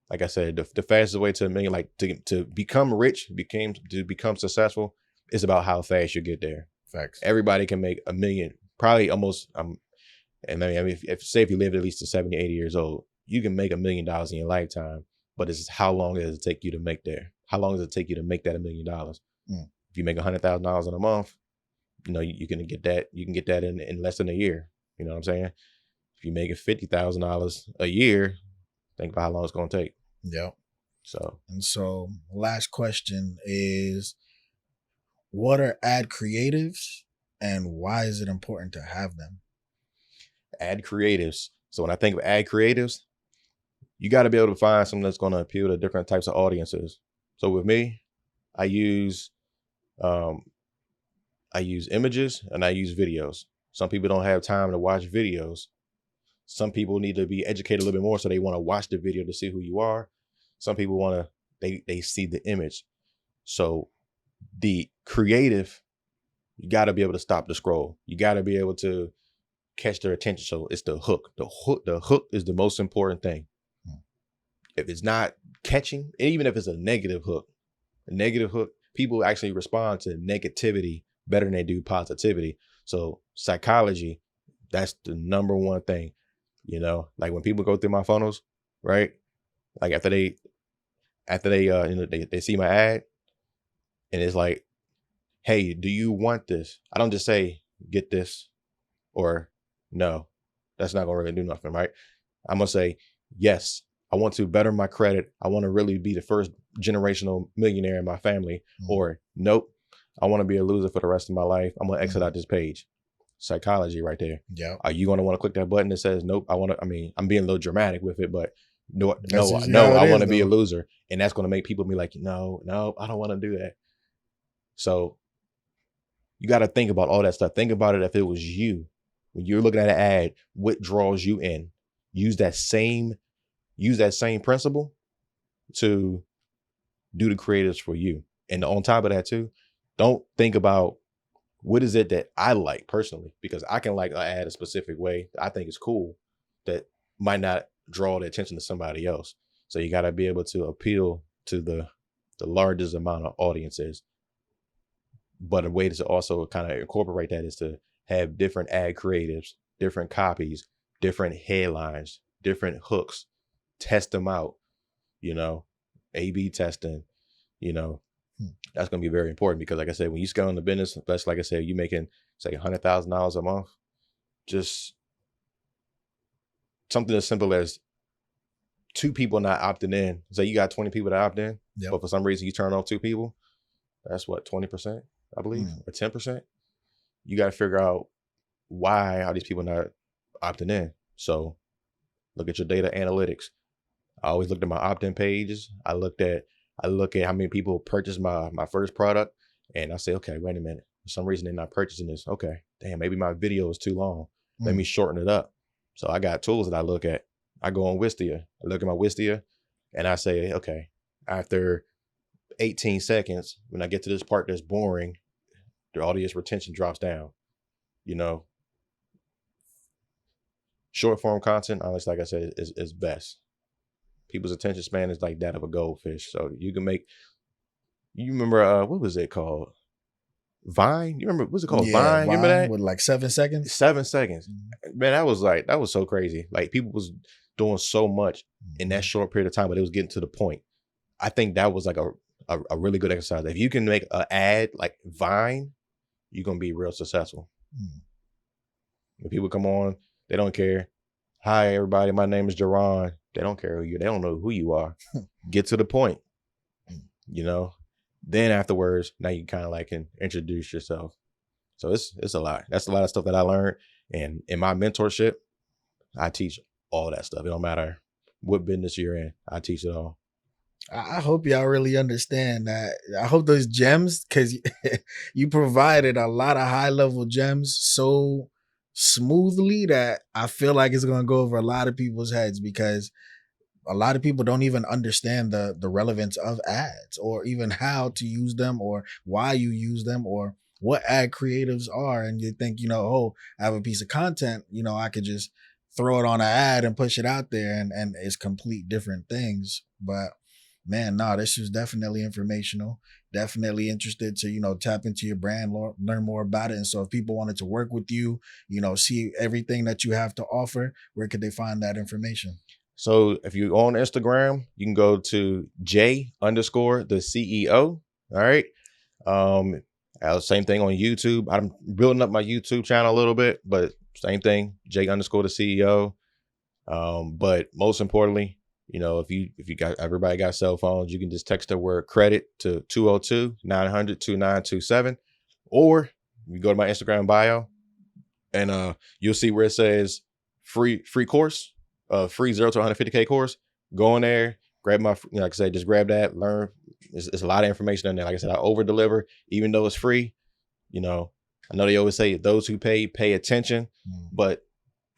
like I said, the fastest way to a million, like to become rich, to become successful, is about how fast you get there. Facts. Everybody can make $1 million, probably almost. And I mean, if you live at least to 70, 80 years old, you can make $1 million in your lifetime. But it's how long does it take you to make there? How long does it take you to make that $1 million? If you make $100,000 in a month, you know you can get that. You can get that in less than a year. You know what I'm saying? If you make it $50,000 a year, think about how long it's going to take. Yep. So Last question is, what are ad creatives and why is it important to have them? Ad creatives. So when I think of ad creatives, you got to be able to find something that's going to appeal to different types of audiences. So with me, I use images and I use videos. Some people don't have time to watch videos. Some people need to be educated a little bit more, so they want to watch the video to see who you are. Some people want to, they see the image. So the creative, you got to be able to stop the scroll. You got to be able to catch their attention. So it's the hook. The hook is the most important thing. If it's not catching, even if it's a negative hook, people actually respond to negativity better than they do positivity. So psychology, that's the number one thing. You know, like when people go through my funnels, right? Like after they they see my ad and it's like, hey, do you want this? I don't just say get this or no. That's not gonna really do nothing, right? I'm gonna say, yes, I want to better my credit. I want to really be the first generational millionaire in my family. Or nope, I want to be a loser for the rest of my life. I'm gonna exit out this page. Psychology right there. Yeah. Are you gonna want to click that button that says nope? I mean, I'm being a little dramatic with it, but no, I want to be a loser. And that's gonna make people be like, no, I don't want to do that. So you got to think about all that stuff. Think about it if it was you. When you're looking at an ad, what draws you in? Use that same principle to do the creatives for you. And on top of that too, don't think about what is it that I like personally, because I can like an ad a specific way that I think is cool that might not draw the attention to somebody else. So you got to be able to appeal to the largest amount of audiences. But a way to also kind of incorporate that is to have different ad creatives, different copies, different headlines, different hooks, test them out, you know, A/B testing, you know. That's going to be very important because, like I said, when you scale in the business, that's like I said, you making say $100,000 a month, just something as simple as 2 people not opting in. Say you got 20 people that opt in, but for some reason you turn off 2 people. That's what, 20%, I believe, or 10%. You got to figure out why are these people not opting in. So look at your data analytics. I always looked at my opt-in pages. I look at how many people purchased my first product, and I say, okay, wait a minute. For some reason they're not purchasing this. Okay, damn, maybe my video is too long. Let me shorten it up. So I got tools that I look at. I go on Wistia. I look at my Wistia, and I say, okay, after 18 seconds, when I get to this part that's boring, the audience retention drops down. You know, short form content, honestly, like I said, is best. People's attention span is like that of a goldfish. So you can make, you remember, what was it called? Vine? You remember, what's it called? Yeah, Vine? You remember that? with like 7 seconds? 7 seconds. Man, that was so crazy. Like people was doing so much in that short period of time, but it was getting to the point. I think that was like a really good exercise. If you can make an ad like Vine, you're going to be real successful. When people come on, they don't care. Hi, everybody. My name is Jaron. They don't care they don't know who you are. Get to the point, you know. Then afterwards, now you kind of like can introduce yourself. So it's a lot. That's a lot of stuff that I learned. And in my mentorship, I teach all that stuff. It don't matter what business you're in. I teach it all. I hope y'all really understand that. I hope those gems, because you provided a lot of high level gems so smoothly that I feel like it's going to go over a lot of people's heads, because a lot of people don't even understand the relevance of ads, or even how to use them, or why you use them, or what ad creatives are. And you think, oh, I have a piece of content, I could just throw it on an ad and push it out there, and it's complete different things. But man, no, this was definitely informational. Definitely interested to, tap into your brand, learn more about it. And so if people wanted to work with you, see everything that you have to offer, where could they find that information? So if you're on Instagram, you can go to J underscore the CEO. All right. Same thing on YouTube. I'm building up my YouTube channel a little bit, but same thing, J underscore the CEO. But most importantly, if you got, everybody got cell phones, you can just text the word credit to 202-900-2927, or you go to my Instagram bio and you'll see where it says free course, free 0 to 150K course. Go in there, grab my, like I said, just grab that, learn. It's a lot of information in there. Like I said, I over deliver, even though it's free. I know they always say those who pay attention, but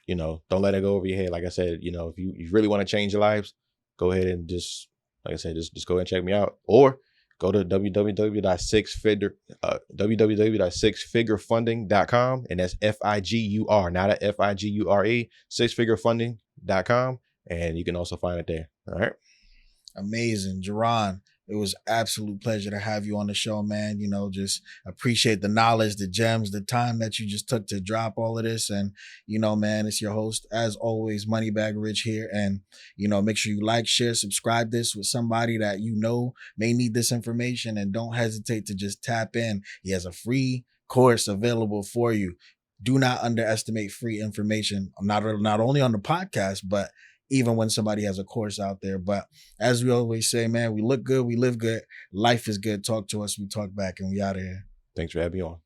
don't let it go over your head. Like I said, if you really want to change your lives, go ahead and just, like I said, just go ahead and check me out, or go to www.sixfigurefunding.com, and that's FIGUR, not a FIGURE, sixfigurefunding.com, and you can also find it there. All right. Amazing. Jaron, it was absolute pleasure to have you on the show, man. Just appreciate the knowledge, the gems, the time that you just took to drop all of this. And, man, it's your host, as always, Moneybag Rich here. And, make sure you like, share, subscribe this with somebody that may need this information, and don't hesitate to just tap in. He has a free course available for you. Do not underestimate free information, not only on the podcast, but even when somebody has a course out there. But as we always say, man, we look good, we live good, life is good. Talk to us, we talk back, and we out of here. Thanks for having me on.